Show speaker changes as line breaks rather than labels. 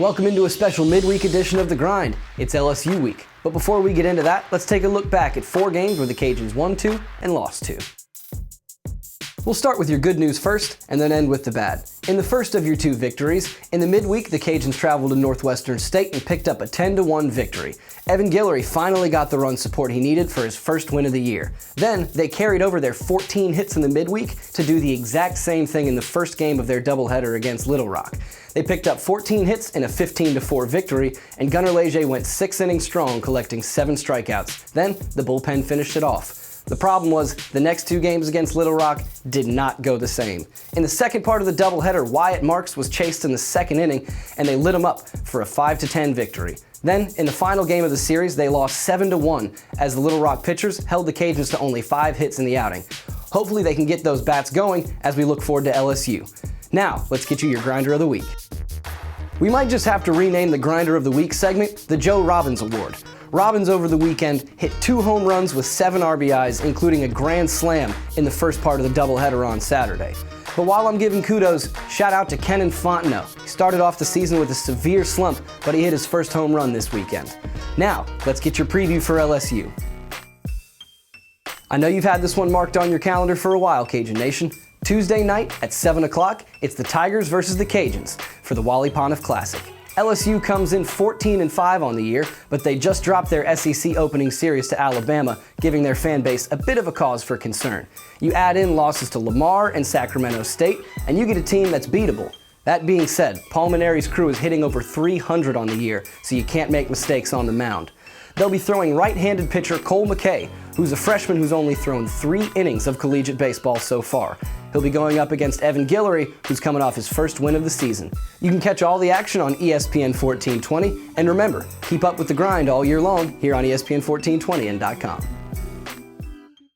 Welcome into a special midweek edition of The Grind. It's LSU week. But before we get into that, let's take a look back at 4 games where the Cajuns won 2 and lost 2. We'll start with your good news first, and then end with the bad. In the first of your 2 victories, in the midweek, the Cajuns traveled to Northwestern State and picked up a 10-1 victory. Evan Guillory finally got the run support he needed for his first win of the year. Then, they carried over their 14 hits in the midweek to do the exact same thing in the first game of their doubleheader against Little Rock. They picked up 14 hits in a 15-4 victory, and Gunnar Leger went 6 innings strong, collecting 7 strikeouts. Then, the bullpen finished it off. The problem was, the next 2 games against Little Rock did not go the same. In the second part of the doubleheader, Wyatt Marks was chased in the second inning, and they lit him up for a 5-10 victory. Then, in the final game of the series, they lost 7-1 as the Little Rock pitchers held the Cajuns to only 5 hits in the outing. Hopefully they can get those bats going as we look forward to LSU. Now, let's get you your Grinder of the Week. We might just have to rename the Grinder of the Week segment the Joe Robbins Award. Robbins over the weekend hit 2 home runs with 7 RBIs, including a grand slam in the first part of the doubleheader on Saturday. But while I'm giving kudos, shout out to Kenan Fontenot. He started off the season with a severe slump, but he hit his first home run this weekend. Now, let's get your preview for LSU. I know you've had this one marked on your calendar for a while, Cajun Nation. Tuesday night at 7 o'clock, it's the Tigers versus the Cajuns for the Wally Pontiff Classic. LSU comes in 14-5 on the year, but they just dropped their SEC opening series to Alabama, giving their fan base a bit of a cause for concern. You add in losses to Lamar and Sacramento State, and you get a team that's beatable. That being said, Paul Metaire's crew is hitting over 300 on the year, so you can't make mistakes on the mound. They'll be throwing right-handed pitcher Cole McKay, who's a freshman who's only thrown 3 innings of collegiate baseball so far. He'll be going up against Evan Guillory, who's coming off his first win of the season. You can catch all the action on ESPN 1420, and remember, keep up with the grind all year long here on ESPN1420 and .com.